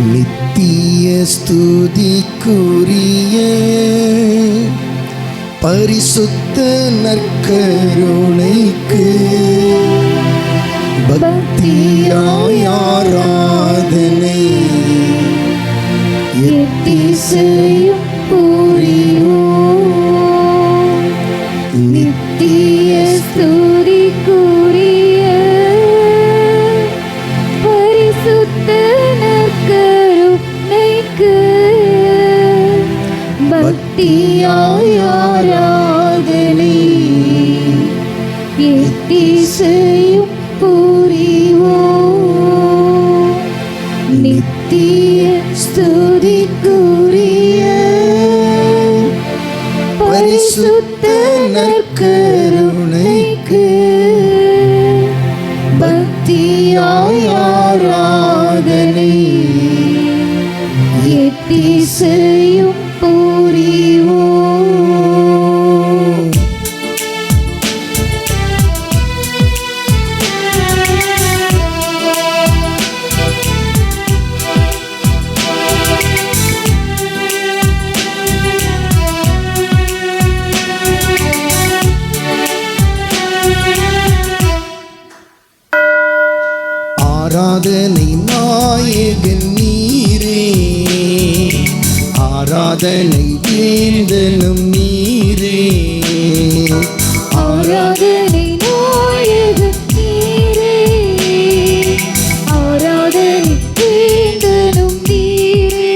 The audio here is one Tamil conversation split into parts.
நித்திய ஸ்துதிக்குரிய பரிசுத்த நற்கருணைக்கு பக்தியாய் ஆராதனை எத்திசையும் புரிவோம். நித்திய ஸ்துதிக்குரிய பரிசுத்த நற்கருணைக்கு பக்தியாய் ஆராதனை எத்திசையும் புரிவோம். நித்திய ஸ்துதிக்குரிய பரிசுத்த நற்கருணைக்கு பக்தியாய் ஆராதனை எத்திசையும் புரிவோம். ஆராதனை நாயகன் நீரே, ஆராதனை வேந்தனும் நீரே. ஆராதனை நாயகன் நீரே, ஆராதனை வேந்தனும் நீரே.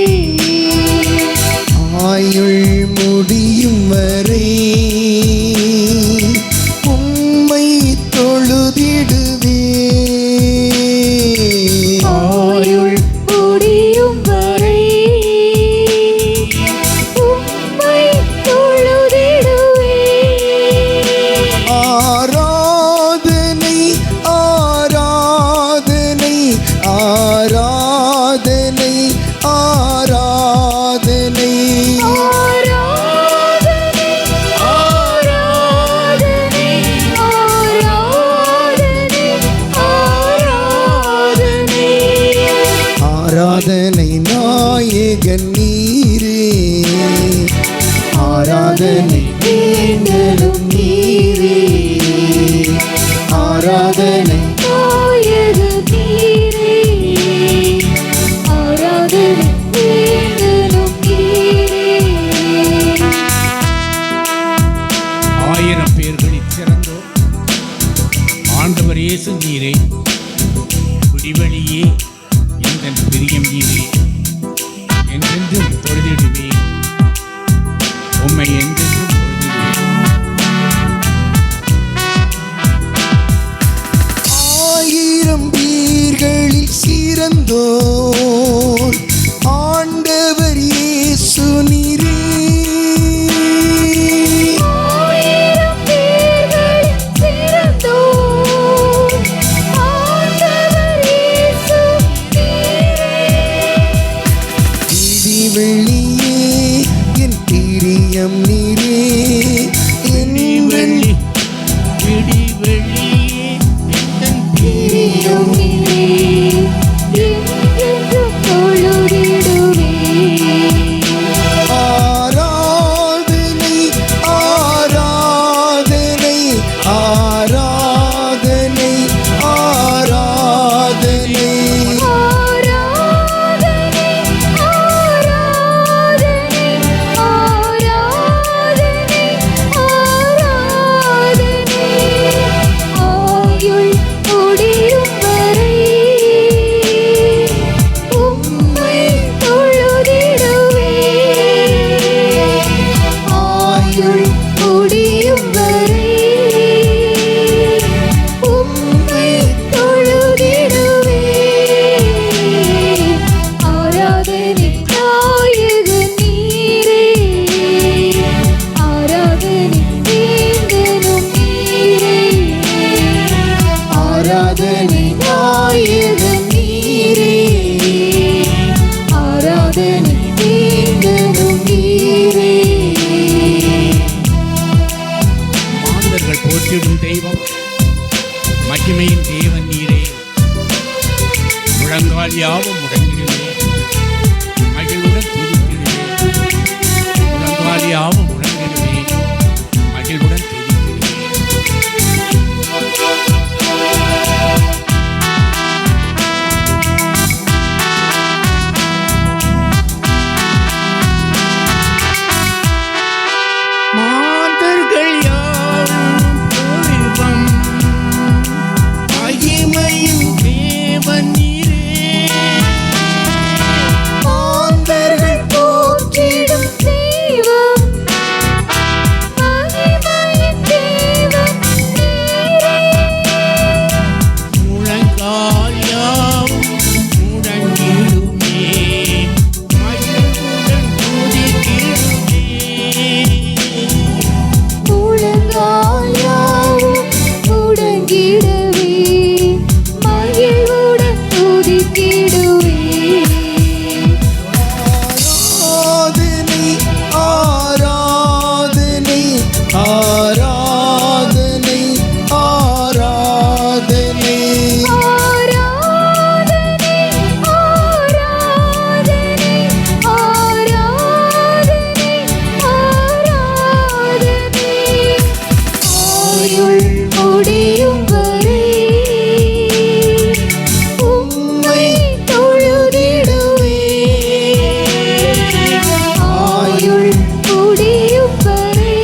ஆயுள் முடியும் வரை உம்மை தொழுதிடுவே. ஆயுள் முடியும் வரை உம்மை தொழுதிடுவே. ஆராதனை ஆராதனை ஆராதனை ஆராதனை ஆராதனை நாயகன் நீரே, ஆராதனை வேந்தனும் நீரே. ஆராதனை நாயகன் நீரே, ஆராதனை வேந்தனும் நீரே. ஆயிரம் பேர்களில் சிறந்தோர் ஆண்டவர் இயேசு நீரே, விடிவெளியே எங்கள் பிரியம் நீரே. என்றென்றும் தொழுதிடுவேன் உம்மை, என்றென்றும் தொழுதிடுவேன். ஆயிரம் பேர்களில் சிறந்தோர் ஆண்டவர் இயேசு நீரே. ஆயிரம் பேர்களில் சிறந்தோர் ஆண்டவர் இயேசு நீரே. விடிவெளியே என் பிரியம் நீரே, என் விடிவெள்ளி விடிவெள்ளியே எங்கள் பிரியம் நீரே, என்றென்றும் தொழுதிடுவேன். ஆராதனை ஆராதனை ஆராதனை ஆராதனை ஆராதனை ஆராதனை ஆராதனை ஆராதனை. ஆயுள் முடியும் வரை உம்மை தொழுதிடுவேன். ஆயுள் முடியும் வரை உம்மை தொழுதிடுவேன். ஆராதனை நாயகன் நீரே, ஆராதனை வேந்தனும் நீரே. ஆராதனை நாயகன் நீரே, ஆராதனை வேந்தனும் நீரே. மாந்தர்கள் போற்றிடும் தெய்வம், மகிமையின் தேவன் நீரே. முழங்கால் யாவும் முடங்கிடுமே யாவும் உணர்ந்திடுவே, மகிழ்வுடன் துதித்திடுவே. மாந்தர்கள் யாவும் புகழ்வம், மகிமையின் தேவன் நீரே. மாந்தர்கள் போற்றிடும் தெய்வம், மகிமையின் தேவன் நீரே. முழங்கால் யாவும் முழங்கிடுமே, மகிழ்வுடன் துதித்திடுவே. முழங்கால் யாவும் முடங்கிடவே, மகிழ்வுடன் துதித்திடுவே. ஆராதனை ஆராதனை ஆராதனை ஆராதனை ஆராதனை, ஆராதனை, ஆராதனை, ஆராதனை. ஆயுள் முடியும் வரை உம்மை தொழுதிடுவே. ஆயுள் முடியும் வரை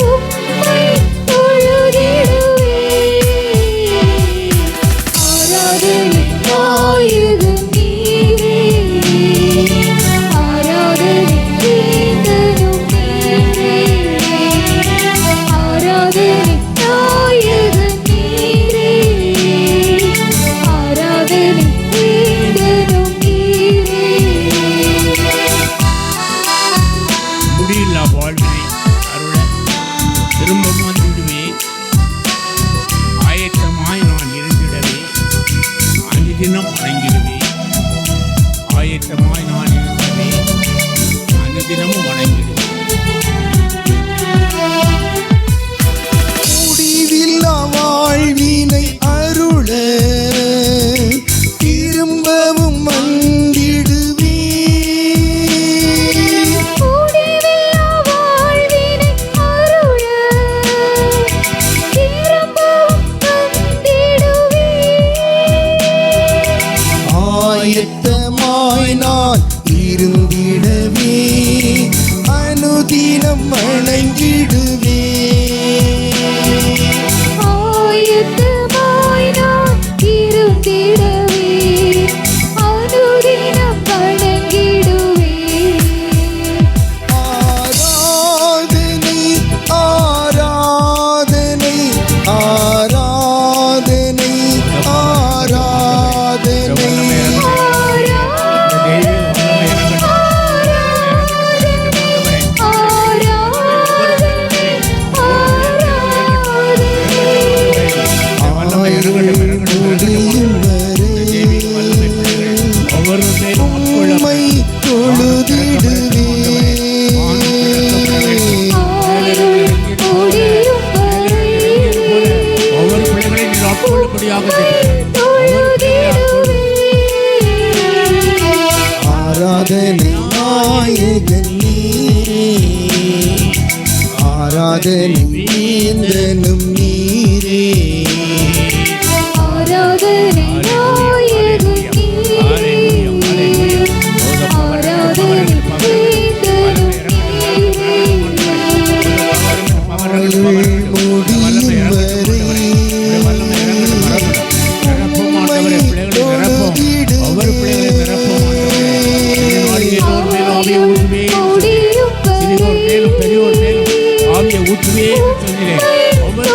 உம்மை தொழுதிடுவே. ஆராதனை நாயகன் நீரே, ஆராதனை வேந்தனும் நீரே. ஆராதனை நாயகன் நீரே, ஆராதனை வேந்தனும் நீரே. முடியில்லா வாழ்வினை அருள திரும்பவும் வந்துவிடுவேன். ஆயத்தமாய் நான் இருந்திடவே, அனுதினம் வணங்கிடுவேன். ஆயத்தமாய் நான் இருந்தவே, அனுதினமும் வணங்கிடுவேன். முடிவில்லா வாழ்வினை அருள திரும்பவும் வந்திடுவே. முடிவில்லா வாழ்வினை அருள திரும்பவும் வந்திடுவே. ஆயத்தமாய் நான் இருந்திடவே, அனுதினம் வணங்கிடுவே. ஆயத்தமாய் நான் இருந்திடவே, அனுதினம் வணங்கிடுவே. ஆராதனை ஆராதனை ஆராதனை ஆராதனை முடியும் வரை ஒவ்வொரு பேரும் உம்மை தொழுதிடுவே. ஒவ்வொரு பிள்ளைகளை நீர் ஆட்கொள்ளும்படியாக ஆராதனை நாயகன் நீரே, ஆராதனை வேந்தனும் நீரே. ஆராதனை நாயகன் நீரே, ஆராதனை வேந்தனும் நீரே. முடியும் வரை ஒவ்வொரு பிள்ளைகளை நிரப்பும் சிறியோர் மேலும் பெரியோர் மேலும் ஆவியை ஊற்றுவே சொன்னேன். ஒவ்வொரு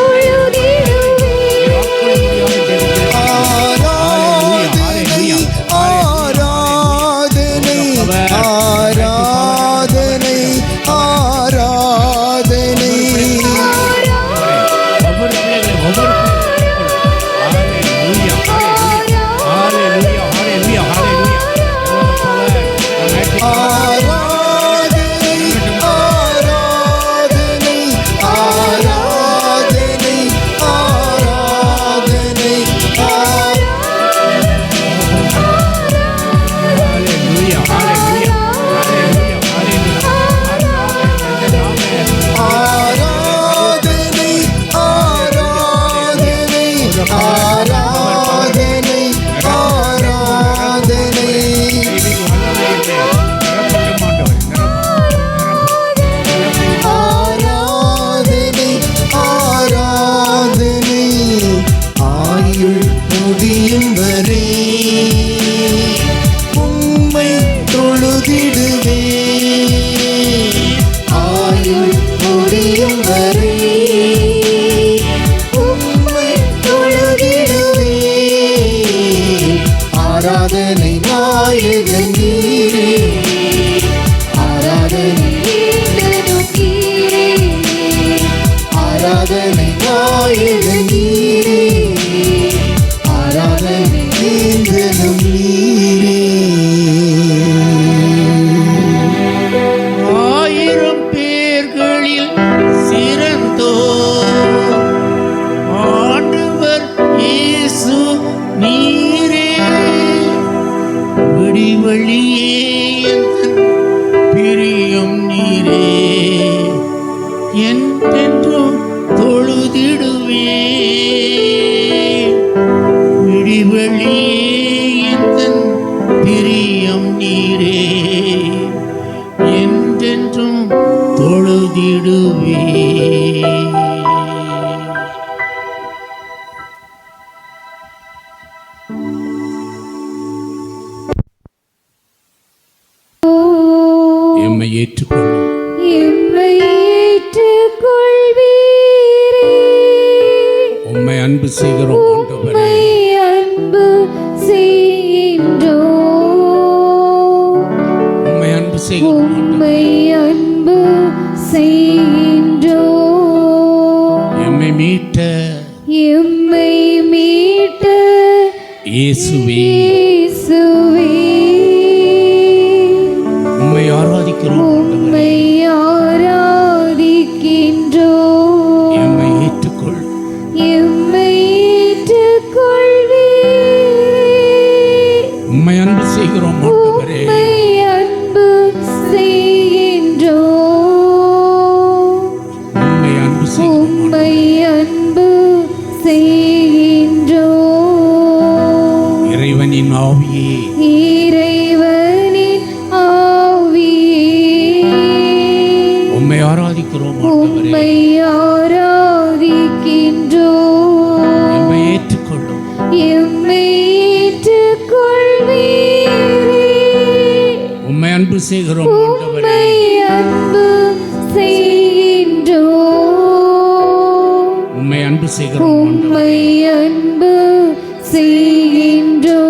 ஆராதனை நாயகன் நீரே, ஆராதனை நீந்தனும் நீரே, ஆராதனை நாயகன் நீரே, ஆராதனை நீந்தனும் நீரே. ஆயிரம் பேர்களில் சிறந்தோர் ஆண்டவர் இயேசு நீரே. விடிவெளியே எந்தன் பிரியம் நீரே, என்றென்றும் தொழுதிடுவே. விடிவெளியே எந்தன் பிரியம் நீரே, என்றென்றும் தொழுதிடுவே. எம்மை ஏற்றுக்கொள்ளும் எம்மை ஏற்றுக்கொள்வீரே, உம்மை அன்பு செய்கிறோம் ஆண்டவரே. உம்மை அன்பு செய்கின்றோம், உம்மை அன்பு செய்கிறோம் ஆண்டவரே. உம்மை அன்பு செய்கின்றோம். எம்மை மீட்ட எம்மை மீட்ட இயேசுவே இயேசுவே, உம்மை ஆராதிக்கிறோம் ஆண்டவரே. உம்மை ஆராதிக்கின்றோம். எம்மை ஏற்றுக்கொள் எம்மை ஏற்றுக்கொள்வீரே, உம்மை அன்பு செய்கிறோம் ஆண்டவரே. உம்மை அன்பு செய்கின்றோம், உம்மை அன்பு செய்கிறோம் உம்மை அன்பு செய்கின்றோம். இறைவனின் ஆவியே, இறைவனின் ஆவியே, உம்மை ஆராதிக்கிறோம் ஆண்டவரே. உம்மை ஆராதிக்கின்றோம். எம்மை ஏற்றுக்கொள்ளும் எம்மை ஏற்றுக்கொள்வீரே, உம்மை அன்பு செய்கிறோம் ஆண்டவரே. உம்மை அன்பு செய்கின்றோம், உம்மை அன்பு செய்கிறோம் ஆண்டவரே. உம்மை அன்பு செய்கின்றோம்.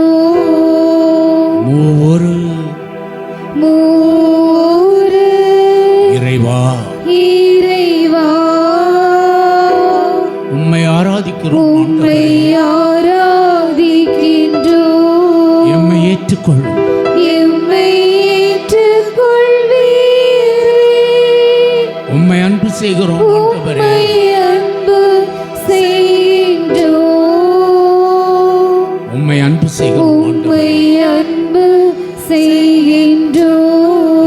மூவொரு மூவொரு இறைவா, இறைவா, உம்மை ஆராதிக்கிறோம் உம்மை ஆண்டவரே. ஆராதிக்கின்றோம். எம்மை ஏற்றுக்கொள்ளும் எம்மை ஏற்றுக்கொள்வீரே, உம்மை அன்பு செய்கிறோம் ஆண்டவரே. உம்மை அன்பு செய்கின்றோம், உம்மை அன்பு செய்கிறோம் ஆண்டவரே. உம்மை அன்பு செய்கின்றோம்.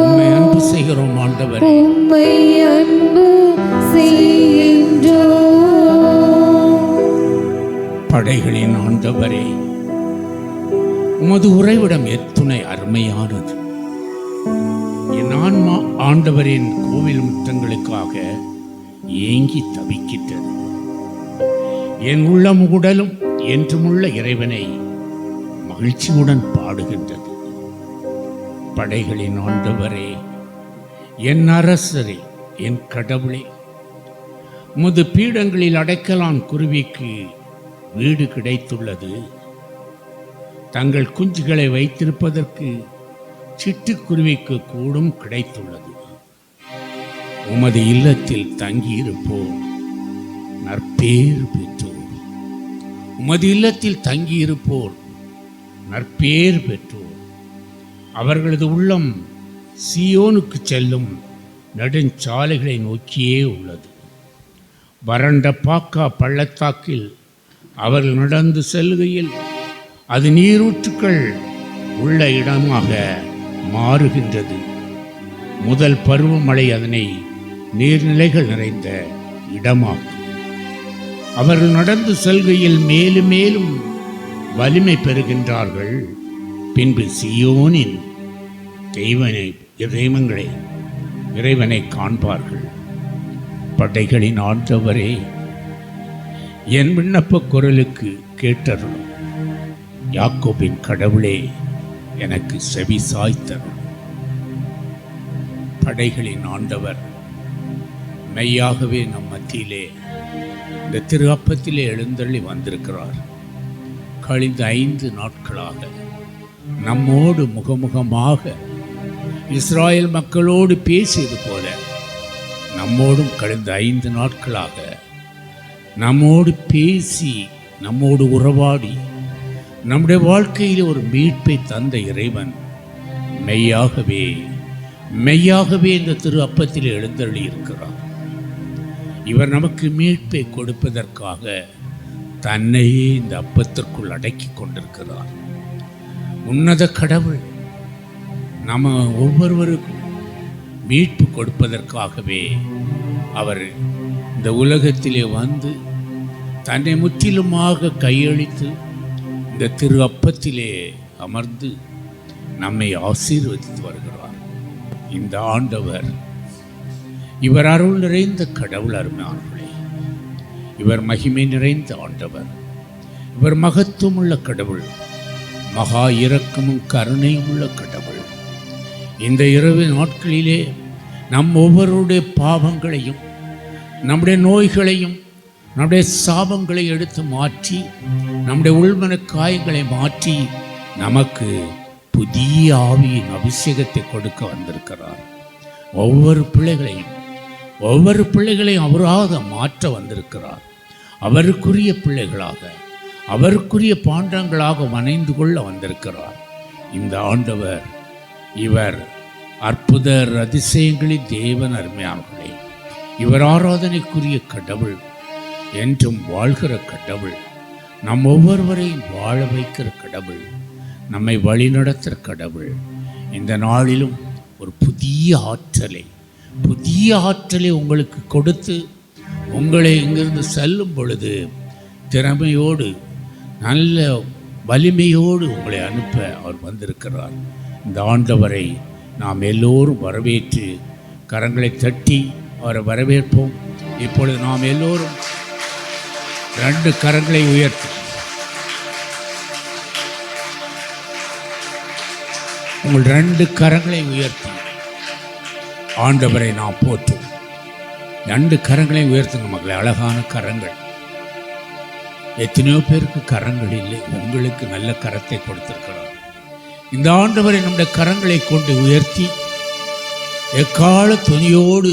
உம்மை அன்பு செய்கிறோம் ஆண்டவரே. உம்மை அன்பு செய்கின்றோம். படைகளின் ஆண்டவரே, உமது உறைவிடம் எத்துணை அருமையானது. என் ஆன்மா ஆண்டவரின் கோவில் முற்றங்களுக்காக ஏங்கி தவிக்கின்றது. என் உள்ளம் உடலும் என்றுமுள்ள இறைவனை மகிழ்ச்சியுடன் பாடுகின்றது. படைகளின் ஆண்டவரே, என் அரசரே, என் கடவுளே, உமது பீடங்களில் அடைக்கலான் குருவிக்கு வீடு கிடைத்துள்ளது. தங்கள் குஞ்சுகளை வைத்திருப்பதற்கு சிட்டுக்குருவிக்கு கூடும் கிடைத்துள்ளது. உமது இல்லத்தில் தங்கியிருப்போர் நற்பேறு பெற்றோர். உமது இல்லத்தில் தங்கியிருப்போர் நற்பேறு பெற்றோர். அவர்களது உள்ளம் சீயோனுக்கு செல்லும் நெடுஞ்சாலைகளை நோக்கியே உள்ளது. வறண்ட பாக்கா பள்ளத்தாக்கில் அவர்கள் நடந்து செல்கையில் அது நீரூற்றுக்கள் உள்ள இடமாக மாறுகின்றது. முதல் பருவமழை அதனை நீர்நிலைகள் நிறைந்த இடமாக்கும். அவர்கள் நடந்து செல்கையில் மேலும் மேலும் வலிமை பெறுகின்றார்கள். பின்பு சீயோனின் இறைவனை காண்பார்கள். படைகளின் ஆண்டவரே, என் விண்ணப்ப குரலுக்கு கேட்டருளும். யாக்கோபின் கடவுளே, எனக்கு செவி சாய்த்தருளும். படைகளின் ஆண்டவர் மெய்யாகவே நம் மத்தியிலே இந்த திரு அப்பத்திலே எழுந்தருளி வந்திருக்கிறார். கழிந்த 5 நாட்களாக நம்மோடு முகமுகமாக இஸ்ராயேல் மக்களோடு பேசியது போல நம்மோடும் கடந்த 5 நாட்களாக நம்மோடு பேசி நம்மோடு உறவாடி நம்முடைய வாழ்க்கையில் ஒரு மீட்பை தந்த இறைவன் மெய்யாகவே இந்த திரு அப்பத்தில் எழுந்தருளி இருக்கிறார். இவர் நமக்கு மீட்பை கொடுப்பதற்காக தன்னையே இந்த அப்பத்திற்குள் அடக்கி கொண்டிருக்கிறார். உன்னத கடவுள் நம்ம ஒவ்வொருவருக்கும் மீட்பு கொடுப்பதற்காகவே அவர் இந்த உலகத்திலே வந்து தன்னை முற்றிலுமாக கையளித்து இந்த திரு அப்பத்திலே அமர்ந்து நம்மை ஆசீர்வதித்து வருகிறார். இந்த ஆண்டவர் இவர் அருள் நிறைந்த கடவுள். அருமையானவர்களே, இவர் மகிமை நிறைந்த ஆண்டவர். இவர் மகத்துவமுள்ள கடவுள், மகா இரக்கமும் கருணையும் உள்ள கடவுள். இந்த இரவு நாட்களிலே நம் ஒவ்வொருடைய பாவங்களையும் நம்முடைய நோய்களையும் நம்முடைய சாபங்களை எடுத்து மாற்றி நம்முடைய உள்மன காயங்களை மாற்றி நமக்கு புதிய ஆவியின் அபிஷேகத்தை கொடுக்க வந்திருக்கிறார். ஒவ்வொரு பிள்ளைகளையும் அவராக மாற்ற வந்திருக்கிறார். அவருக்குரிய பிள்ளைகளாக, அவருக்குரிய பாண்டங்களாக வணைந்து கொள்ள வந்திருக்கிறார். இந்த ஆண்டவர் இவர் அற்புத அதிசயங்களின் தேவன். அருமையானவர்களே, இவர் ஆராதனைக்குரிய கடவுள், என்றும் வாழ்கிற கடவுள், நம் ஒவ்வொருவரையும் வாழ வைக்கிற கடவுள், நம்மை வழிநடத்துகிற கடவுள். இந்த நாளிலும் ஒரு புதிய ஆற்றலை உங்களுக்கு கொடுத்து உங்களை இங்கிருந்து செல்லும் பொழுது திறமையோடு நல்ல வலிமையோடு உங்களை அனுப்ப அவர் வந்திருக்கிறார். இந்த ஆண்டவரை நாம் எல்லோரும் வரவேற்று கரங்களை தட்டி அவரை வரவேற்போம். இப்பொழுது நாம் எல்லோரும் 2 கரங்களை உயர்த்தி உங்கள் 2 கரங்களை உயர்த்தி ஆண்டவரை நாம் போற்றுவோம். 2 கரங்களை உயர்த்துங்க மக்களை. அழகான கரங்கள். எத்தனையோ பேருக்கு கரங்கள் இல்லை, உங்களுக்கு நல்ல கரத்தை கொடுத்திருக்கிறார். இந்த ஆண்டவரை நம்முடைய கரங்களை கொண்டு உயர்த்தி எக்கால துணியோடு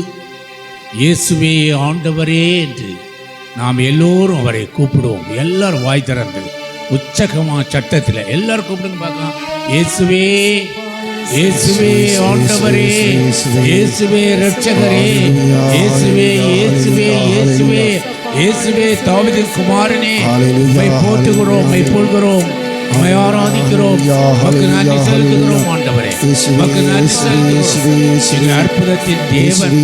இயேசுவே ஆண்டவரே என்று நாம் எல்லோரும் அவரை கூப்பிடுவோம். எல்லாரும் வாய் திறந்து உச்சகமா சட்டத்தில் எல்லாரும் கூப்பிடுங்க பார்க்கலாம். இயேசுவே, இயேசுவே ஆண்டவரே, இயேசுவே இரட்சகரே, இயேசுவே, இயேசுவே, இயேசுவே, இயேசுவே தாவீதின் குமாரனே, உம்மை போற்றுகிறோம், உம்மை புகழ்கிறோம், உம்மை ஆராதிக்கிறோம், உமக்கு நன்றி செலுத்துகிறோம். ஆண்டவரே, உமக்கு நன்றி செலுத்துகிறோம். எங்கள் அற்புதத்தின் தேவன்,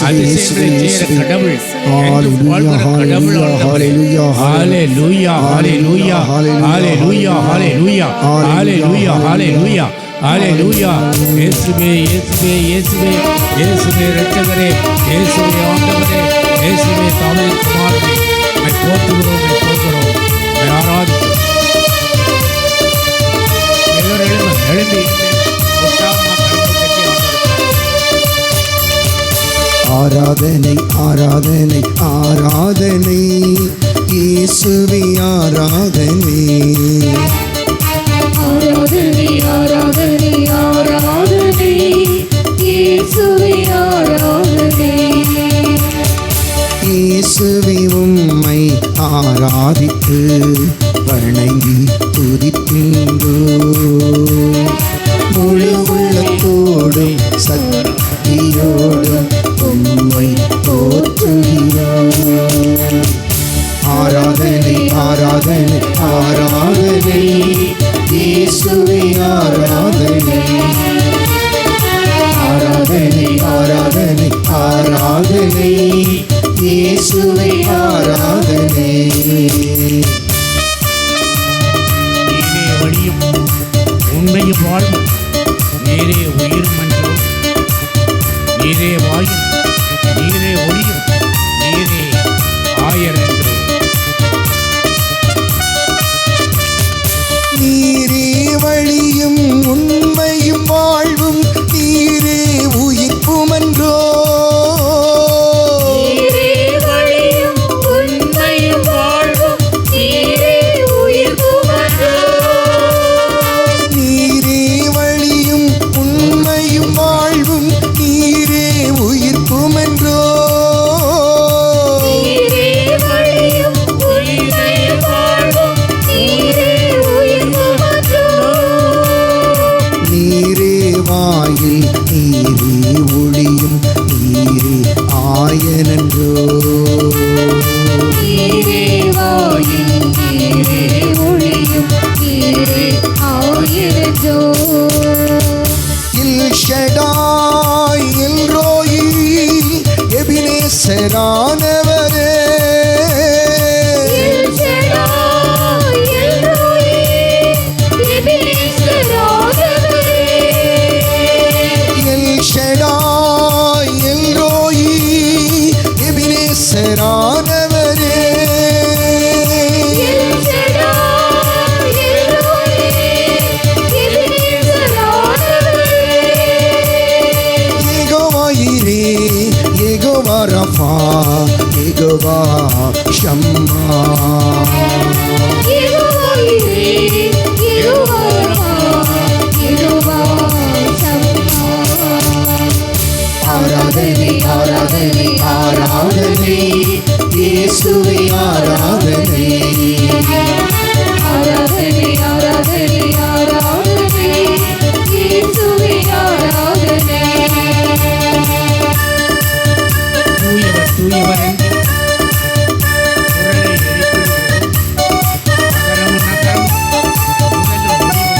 அதிசயங்களை செய்கிற கடவுள், என்றும் வாழ்கிற கடவுள் ஆண்டவரே. ஹல்லேலூயா, ஹல்லேலூயா, ஹல்லேலூயா, ஹல்லேலூயா, ஹல்லேலூயா, ஹல்லேலூயா, ஹல்லேலூயா. இயேசுவே, இயேசுவே, இயேசுவே, இயேசுவே இரட்சகரே, இயேசுவே ஆண்டவரே, இயேசுவே தாவீதின் குமாரனே, உம்மை போற்றுகிறோம், உம்மை புகழ்கிறோம், உம்மை ஆராதிக்கிறோம். எழும்பி ஆராதனை, ஆராதனை, ஆராதனை, இயேசுவே ஆராதனை, ஆராதனை, ஆராதனை, ஆராதனை, இயேசுவே ஆராதனை. இயேசுவே உம்மை ஆராதித்து வணங்கி துதிக்கின்றோ, முழு உள்ளத்தோடும் சக்தியோடும் உம்மை போற்றுகிறோம். ஆராதனை, ஆராதனை, ஆராதனை, இயேசுவே ஆராதனை, ஆராதனை, ஆராதனை, ஆராதனை, இயேசுவே ஆராதனை. நீரே வழியும் உண்மையும் வாழ்வும், நீரே உயிரும் என்றோம், நீரே வாயும், நீரே ஒளியும், நீரே ஆயர் என்றோம். நீரே வழியும் உண்மையும் வாழ்வும், நீரே உயிர்ப்புமன்றோ, நீரே வழியும் உண்மையும் வாழ்வும், நீரே உயிர்ப்புமன்றோ. நீரே வாயில் நீரே ஒளியும் நீரே ஆயனன்றோ. நீரே வாயில் நீரே ஒளியும் நீரே ஆயிரஜோ. எல் ஷடாய் எல் ரோயி எபினேசரானவரே. எல் ஷடாய் எல் ரோயி எபினேசரானவரே. எல் ஷடாய் எல் ரோயி எபினேசரானவரே. எல் ஷடாய் எல் ரோயி எபினேசரானவரே. Jehovah Jireh, Jehovah Rapha, Jehovah Shammah. Jehovah Jireh, Jehovah Rapha, Jehovah ஷம்மா. ஆராதனை ஆராதனை ஆராதனை இயேசுவே ஆராதனை. ஆராதனை ஆராதனை ஆராதனை இயேசுவே ஆராதனை. தூயவர் தூயவர் என்று குரலை எழுப்பிடுவோம். நகரமும் நகரம் முதலும் முடிவும்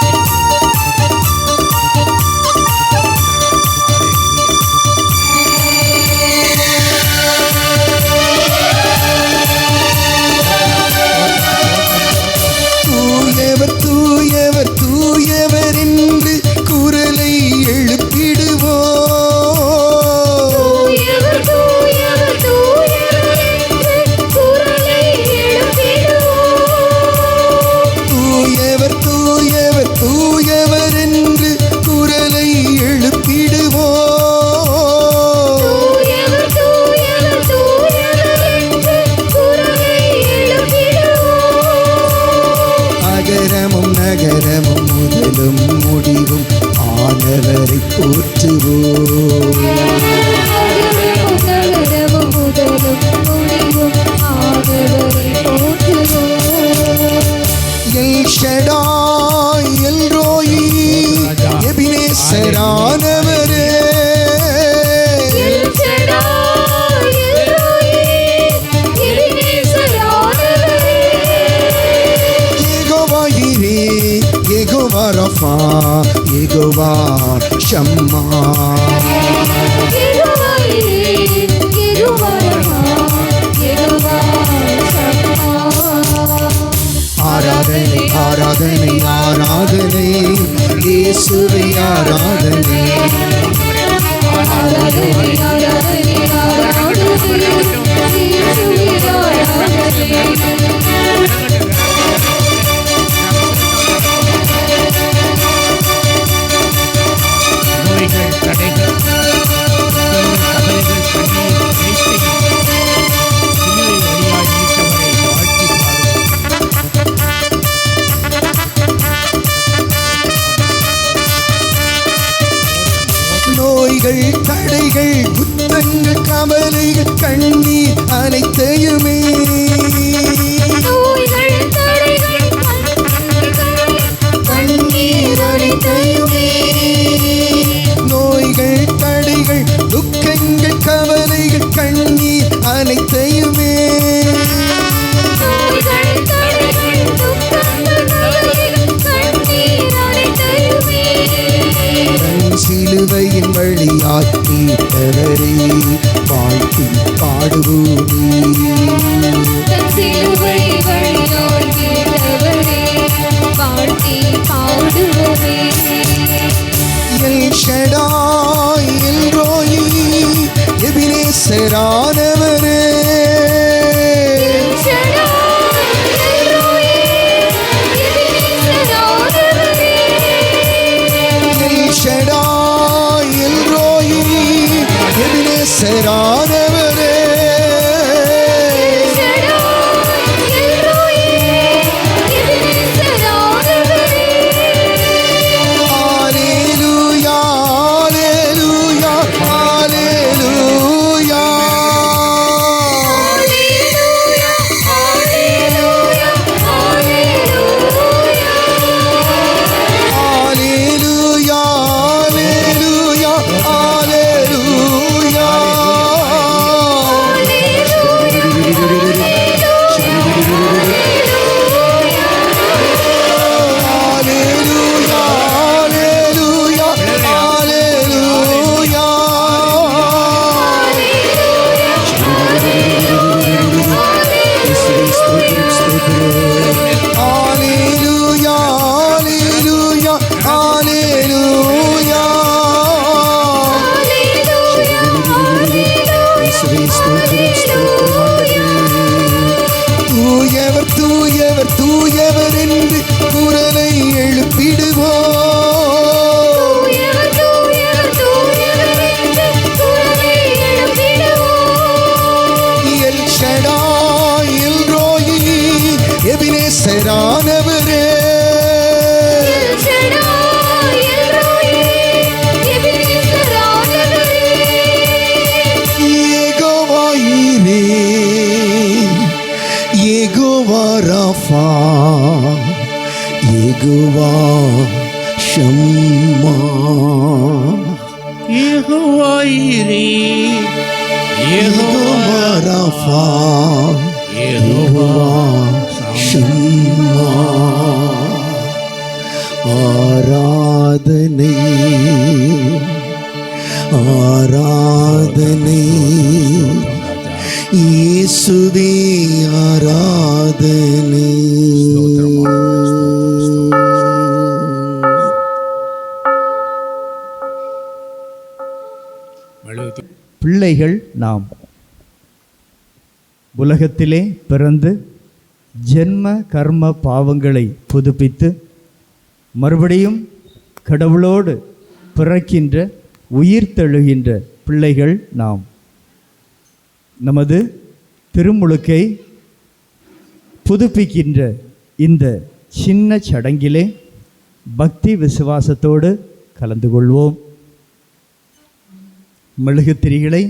ஆனவரை தூயவர் தூயவர் தூயவர் என்று குரலை எழுப்பிடுவோம். தூயவர் தூயவர் தூயவர் என்று குரலை எழுப்பிடுவோம். தூயவர் தூயவர் தூயவர் என்று குரலை எழுப்பிடுவோம். தூயவர் தூயவர் தூயவர் என்று குரலை எழுப்பிடுவோம். அகரமும் நகரமும் முதலும் முடிவும் ஆனவரை போற்றுவோம். அகரமும் நகரமும் முதலும் முடிவும் ஆண்டவரை போற்றுவோம். எல் ஷடாய் எல் ரோயி எபினேசரானவரே. எல் ஷடாய் எல் ரோயி எபினேசரானவரே. Jehovah Jireh, Jehovah Rapha, Jehovah Shammah. Jehovah Jireh, Jehovah Rapha, Jehovah ஷம்மா. ஆராதனை ஆராதனை ஆராதனை இயேசுவே ஆராதனை. ஆராதனை ஆராதனை ஆராதனை இயேசுவே ஆராதனை. நோய்கள் தடைகள் கவலைகள் கண்ணீர் அனைத்தையும் சிலுவை வழியாய் மீட்டவரை வாழ்த்தி பாடுவோம். நோய்கள் தடைகள் குற்றங்கள் கவலைகள் கண்ணீர் அனைத்தையுமே. நோய்கள் தடைகள் கண்ணீர் அனைத்தையுமே. நோய்கள் தடைகள் துக்கங்கள் கவலைகள் கண்ணீர் அனைத்தையுமே. நோய்கள் தடைகள் துக்கங்கள் கவலைகள் கண்ணீர் அனைத்தையுமே. தன் சிலுவையின் வழியாய் மீட்டவரே வாழ்த்தி பாடுவோமே. தன் சிலுவை வழியாய் மீட்டவரே வாழ்த்தி பாடுவோமே. எல் ஷடாய் எல் ரோயி எபினேசரானவரே. எல் ஷடாய் எல் ரோயி எபினேசரானவரே. எல் ஷடாய் எல் ரோயி எபினேசரானவரே. எல் ஷடாய் எல் ரோயி எபினேசரானவரே. Hallelujah hallelujah hallelujah. Hallelujah, hallelujah, hallelujah. Hallelujah Jehovah Shammah, Jehovah Jireh, Jehovah Rafah, Jehovah ஷம்மா. ஆராதனை ஆராதனை இயேசுவே ஆராதனை. பிள்ளைகள் நாம் உலகத்திலே பிறந்து ஜென்ம கர்ம பாவங்களை புதுப்பித்து மறுபடியும் கடவுளோடு பிறக்கின்ற உயிர்த்தெழுகின்ற பிள்ளைகள் நாம். நமது திருமுழுக்கை புதுப்பிக்கின்ற இந்த சின்ன சடங்கிலே பக்தி விசுவாசத்தோடு கலந்து கொள்வோம். மெழுகுத்திரிகளை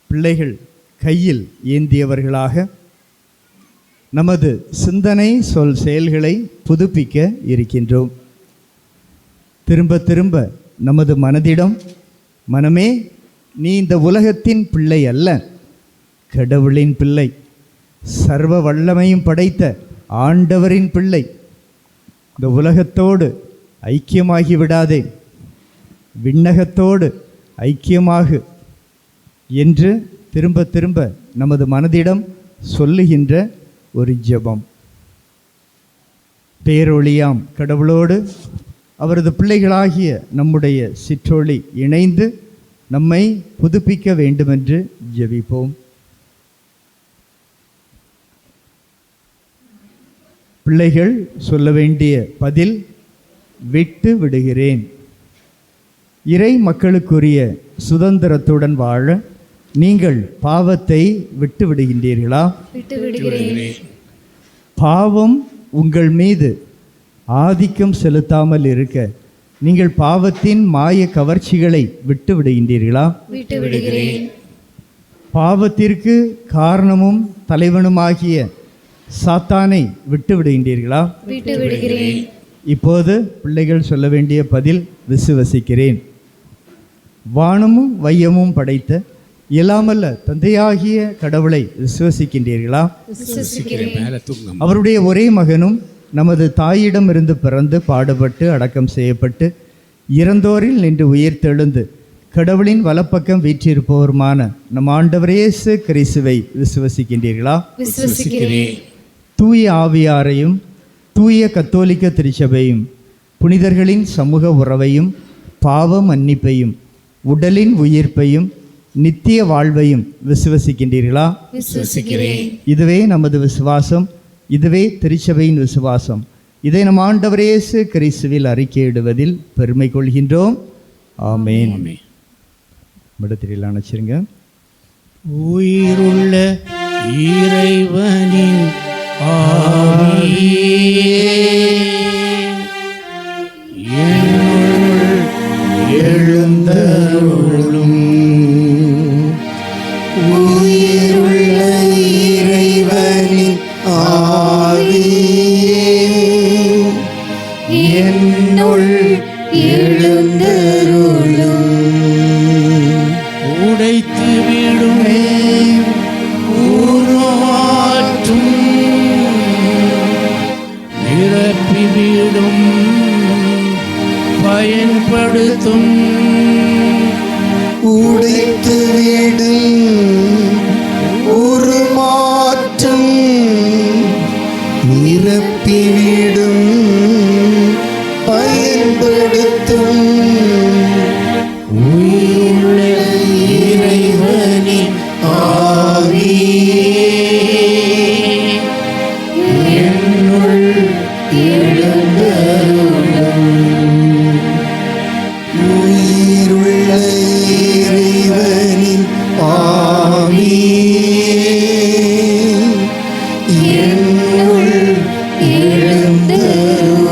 பிள்ளைகள் கையில் ஏந்தியவர்களாக நமது சிந்தனை சொல் செயல்களை புதுப்பிக்க இருக்கின்றோம். திரும்ப திரும்ப நமது மனதிடம், மனமே நீ இந்த உலகத்தின் பிள்ளை அல்ல, கடவுளின் பிள்ளை, சர்வ வல்லமையும் படைத்த ஆண்டவரின் பிள்ளை, இந்த உலகத்தோடு ஐக்கியமாகி விடாதே, விண்ணகத்தோடு ஐக்கியமாகு என்று திரும்ப திரும்ப நமது மனதிடம் சொல்லுகின்ற ஒரு ஜெபம். பேரொளியாம் கடவுளோடு அவரது பிள்ளைகளாகிய நம்முடைய சிற்றொளி இணைந்து நம்மை புதுப்பிக்க வேண்டுமென்று ஜெபிப்போம். பிள்ளைகள் சொல்ல வேண்டிய பதில், விட்டு விடுகிறேன். இறை மக்களுக்குரிய சுதந்திரத்துடன் வாழ நீங்கள் பாவத்தை விட்டு விடுகின்றீர்களா? விட்டு விடுகிறேன். பாவம் உங்கள் மீது ஆதிக்கம் செலுத்தாமல் இருக்க நீங்கள் பாவத்தின் மாய கவர்ச்சிகளை விட்டு விடுகின்றீர்களா? விட்டு விடுகிறேன். பாவத்திற்கு காரணமும் தலைவனுமாகிய சாத்தானை விட்டு விடுகின்றீர்களா? விட்டு விடுகிறேன். இப்போது பிள்ளைகள் சொல்ல வேண்டிய பதில், விசுவசிக்கிறேன். வானமும் வையமும் படைத்த இயலாமல்ல தந்தையாகிய கடவுளை விசுவசிக்கின்றீர்களா? விசுவசிக்கிறேன். அவருடைய ஒரே மகனும் நமது தாயிடமிருந்து பிறந்து பாடுபட்டு அடக்கம் செய்யப்பட்டு இறந்தோரில் நின்று உயிர்த்தெழுந்து கடவுளின் வலப்பக்கம் வீற்றிருப்பவருமான நம் ஆண்டவர் இயேசு கிறிஸ்துவை விசுவசிக்கின்றீர்களா? விசுவசிக்கிறேன். தூய ஆவியாரையும் தூய கத்தோலிக்க திருச்சபையும் புனிதர்களின் சமூக உறவையும் பாவ மன்னிப்பையும் உடலின் உயிர்ப்பையும் நித்திய வாழ்வையும் விசுவசிக்கின்றீர்களா? விசுவசிக்கிறேன். இதுவே நமது விசுவாசம், இதுவே திருச்சபையின் விசுவாசம். இதை நம் ஆண்டவர் இயேசு கிறிஸ்துவில் அறிக்கையிடுவதில் பெருமை கொள்கின்றோம். ஆமென். மிடத்திரியில் அணைச்சிருங்க. உயிருள்ள இறைவனின் ஆவியே, என்னுள் எழுந்தருளும். உயிருள்ள இறைவனின் ஆவியே, என்னுள் எழுந்தருளும். உடைத்து விடுமே உருவாற்றும், நிரப்பிவிடும் பயன்படுத்தும். உடைத்து விடும் உருமாற்றும், நிரப்பிவிடும் பயன்படுத்தும். உயிருள்ள இறைவனின் ஆவியே, என்னுள் எழுந்தருளும். உயிருள்ள இறைவனின் ஆவியே, என்னுள் எழுந்தருளும்.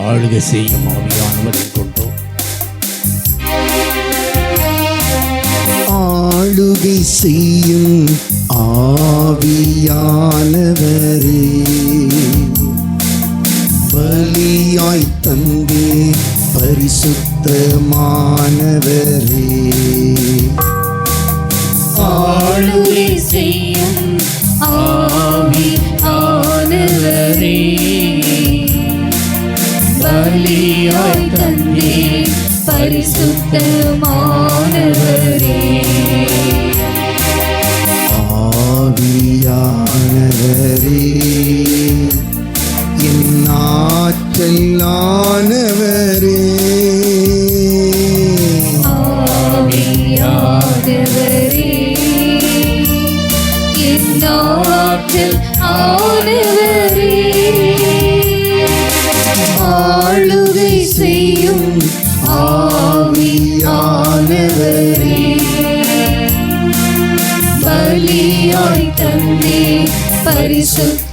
ஆளுகை செய்யும் ஆவியானவரை கொண்டோம். ஆளுகை ஆளுகை செய்யும் ஆவியானவரே, பலியாய் தந்தே பரிசுத்தமானவரே, ஆளுகை செய்யும் ஆவியானவரே, பலியாய் தந்தே பரிசுத்தமானவரே, ஆவியானவரே, என் ஆற்றலானவரே, ஆவியானவரே, என் ஆற்றல் ஆனவரே, ஆளுகை செய்யும் ஆவியானவரே, பலியாய் தந்தே பரிசுத்தமானவரே.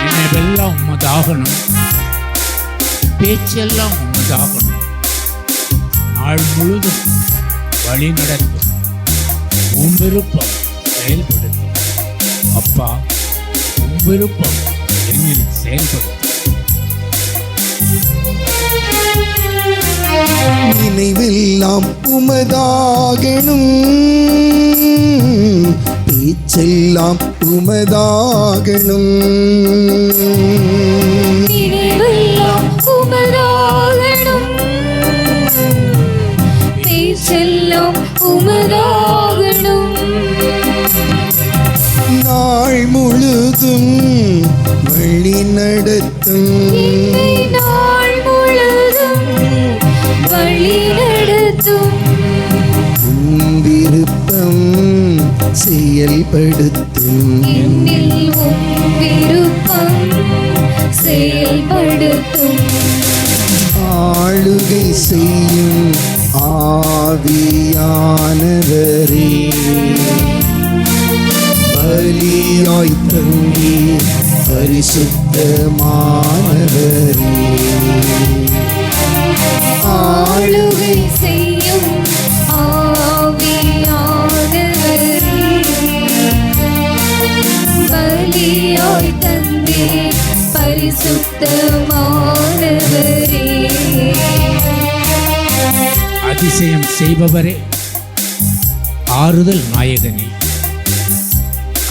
நினைவெல்லாம் உமதாகணும், பேச்செல்லாம் உமதாகணும், நாள் முழுதும் வழி நடத்தும், உம் விருப்பம் செயல்படுத்தும். அப்பா, உம் விருப்பம் என்னில் செயல்படுத்தும். நினைவெல்லாம் உமதாகணும், பேச்செல்லாம் உமதாகணும், நினைவெல்லாம் உமதாகணும், பேச்செல்லாம் உமதாகணும், நாள் முழுதும் வழி நடத்தும், என்னை நாள் முழுதும் வழி நடத்தும், உம் விருப்பம் செயல்படுத்தும், என்னில் உம் விருப்பம் செயல்படுத்தும், ஆளுகை செய்யும் ஆவியானவரே, பலியாய் தந்தே பரிசுத்தமானவரே, ஆளுகை செய்யும் ஆவியானவரே, பலியாய் தந்தே பரிசுத்தமானவரே, அதிசயம் செய்பவரே, ஆறுதல் நாயகனே,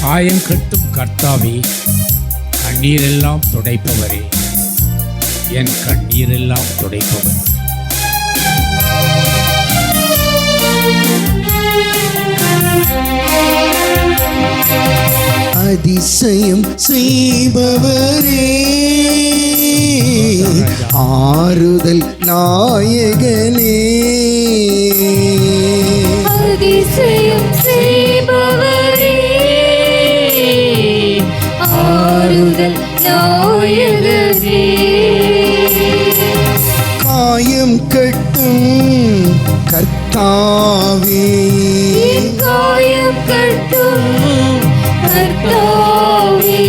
காயம் கட்டும் கர்த்தாவே, கண்ணீரெல்லாம் துடைப்பவரே, என் கண்ணீரெல்லாம் துடைப்பவர். அதிசயம் செய்பவரே, ஆறுதல் நாயகனே, அதிசயம் செய்பவரே, ஆறுதல் நாயகனே, காயம் கட்டும் கர்த்தாவே, என் காயம் கட்டும் கர்த்தாவே,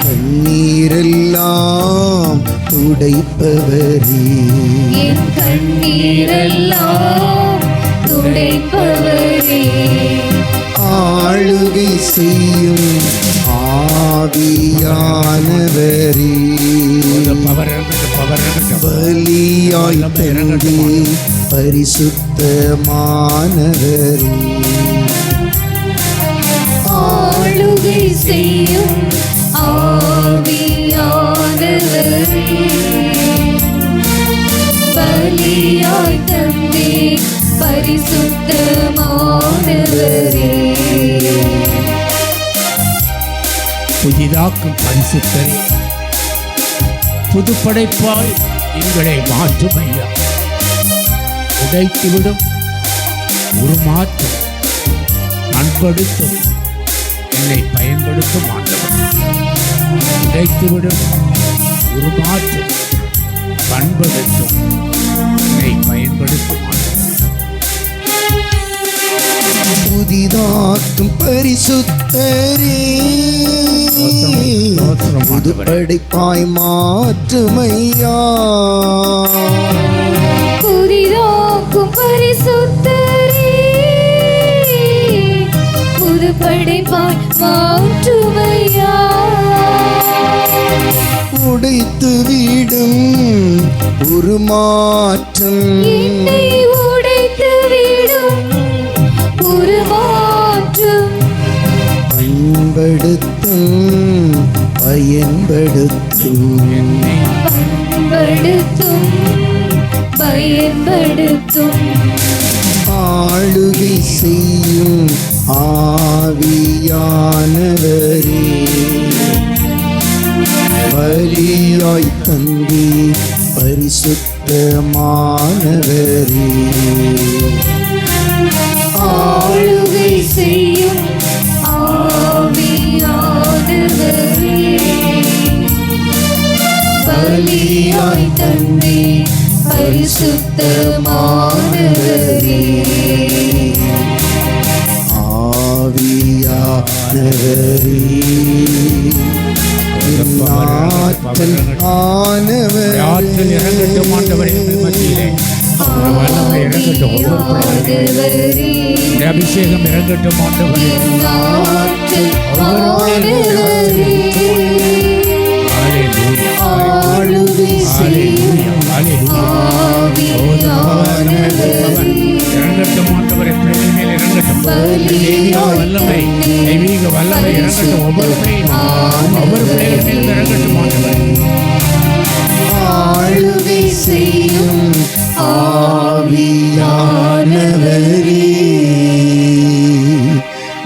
கண்ணீரெல்லாம் துடைப்பவரே, என் கண்ணீரெல்லாம் துடைப்பவரே, ஆளுகை செய்யும் ஆவியானவரே, பவர் இறங்கட்டும். பலியாய் தந்தே பரிசுத்தமானவரே, ஆளுகை செய்யும் ஆவியானவரே, பலியாய் தந்தே பரிசுத்தமானவரே, புதிதாக்கும் பரிசுத்தரே, புதுப்படைப்பாய் எங்களை மாற்றும் ஐயா. உடைத்துவிடும் உருமாற்றும் பண்படுத்தும் என்னை பயன்படுத்தும் ஆண்டவர். உடைத்துவிடும் உருமாற்றும் பண்படுத்தும் என்னை பயன்படுத்தும் ஆண்டவர். புதிதாக்கும் பரிசுத்தரே, ஸ்தோத்திரம் புது ஆண்டவரே. படைப்பாய் மாற்றுமையா, பரிசுத்தரே புது படைப்பாய் மாற்றுமையா உடைத்து வீடும் உருமாற்றம் என்னை உடைத்து விடும் உருமாற்றும் பயன்படுத்தும் பயன்படுத்தும் ஆளுகை செய்யும் ஆவியானவரே பலியாய் தந்தி பரிசுத்தமானவரே ஆளுகை செய்யும் ஆவியானவரே பலியாய் தந்தி பரிசுத்தமானவரே ஆவியானவரே ஆற்றல் ஆற்றல் இறங்கட்டும் ஆண்டவரே எங்கள் மத்தியிலே. உம்முடைய வல்லமை இறங்கட்டும் ஒவ்வொரு பிள்ளைகளுக்கும். உம்முடைய அபிஷேகம் இறங்கட்டும் ஆண்டவரே. இறங்கட்டும் ஆண்டவரே, பிள்ளைகள் மேல் இறங்கட்டும். தெய்வீக வல்லமை இறங்கட்டும் ஒவ்வொரு பிள்ளைகள் மேல் இறங்கட்டும் ஆண்டவரே. ஆளுகை செய்யும் ஆவியானவரே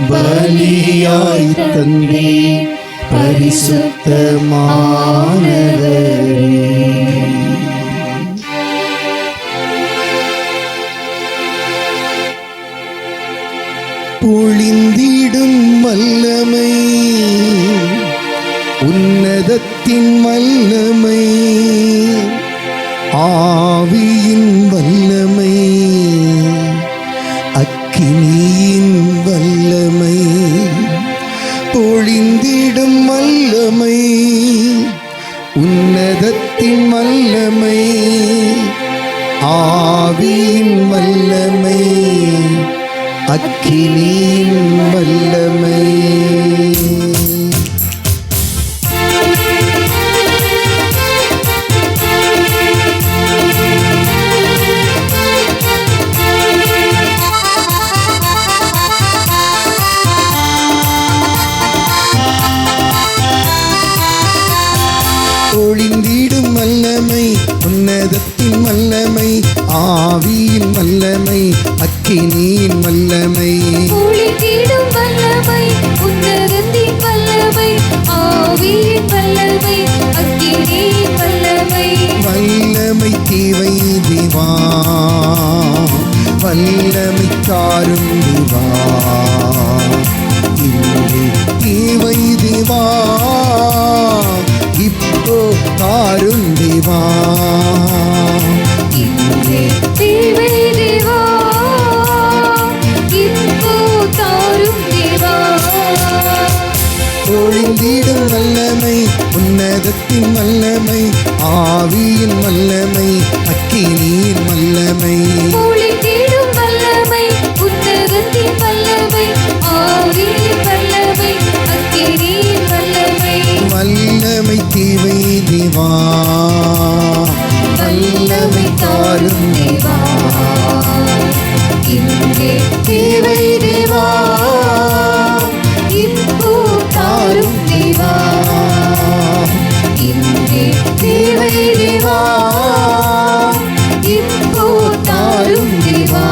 பலியாய் தந்தி பரிசுத்தமானவரே பொழிந்திடும் வல்லமை உன்னதத்தின் வல்லமை ஆவியின் வல்லமை அக்கினியின் வல்லமை பொழிந்திடும் வல்லமை உன்னதத்தின் வல்லமை ஆவியின் வல்லமை அக்கினியின் வல்லமை ஒளிந்திடும் வல்லமை உன்னதத்தின் வல்லமை ஆவியின் வல்லமை அக்கினியின் வல்லமை ஒளிந்திடும் வல்லமை உன்னதத்தின் வல்லமை ஆவியின் வல்லமை அக்கினியின் வல்லமை வல்லமை தேவை தேவா வல்லமை தாரும் தேவா இங்கே தேவை தேவா இப்போ தாரும் தேவா இங்கே தேவை தேவா இப்போ தாரும் தேவா ஒளிந்திடும் வல்லமை உன்னதத்தின் வல்லமை ஆவியின் வல்லமை அக்கினியின் வல்லமை ஒளிந்திடும் வல்லமை உன்னதத்தின் வல்லமை ஆவியின் வல்லமை அக்கினியின் வல்லமை வல்லமை தேவை தேவா வல்லமை தாரும் தேவா இங்கே தேவை தேவா இப்போ தாரும் தேவா இங்கே தேவை தேவா இப்போ தாரும் தேவா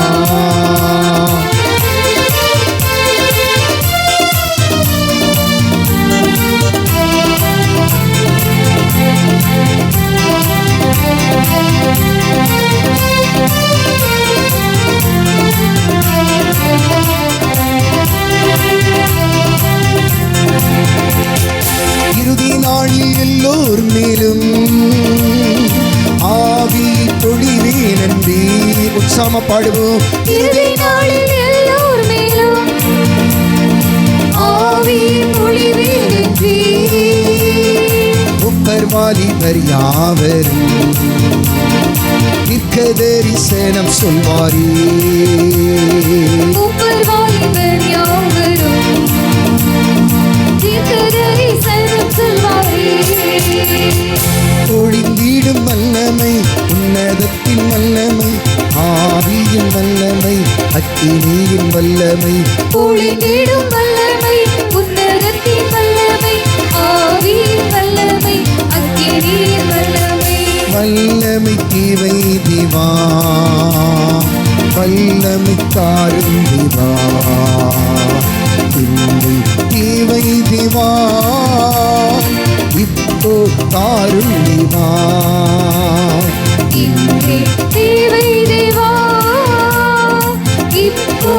இறுதி நாளில் எல்லோர் மேலும் ஆவி பொழிவேன் என்றே உற்சாம பாடுவோம் இறுதி நாளில் எல்லோர் மேலும் ஆவி பொழிவேனென்றே முப்பர் வாலிபர் யாவரும் நிற்க தீர்க்க தரிசனம் சொல்வாரே. மூப்பர் வாலிபர் யாவரும் தீர்க்க தரிசனம் சொல்வாரே. ஒளிந்திடும் வல்லமை, உன்னதத்தின் வல்லமை, ஆவியின் வல்லமை, அக்கினியின் வல்லமை, ஒளிந்திடும் வல்லமை, உன்னதத்தின் வல்லமை, ஆவியின் வல்லமை, அக்கினியின் வல்லமை. வல்லமை தேவை தேவா, வல்லமை தாரும் தேவா, இல்லை தேவை தேவா, இப்போ தாரும் தேவா. இன்றே தேவை தேவா, இப்போ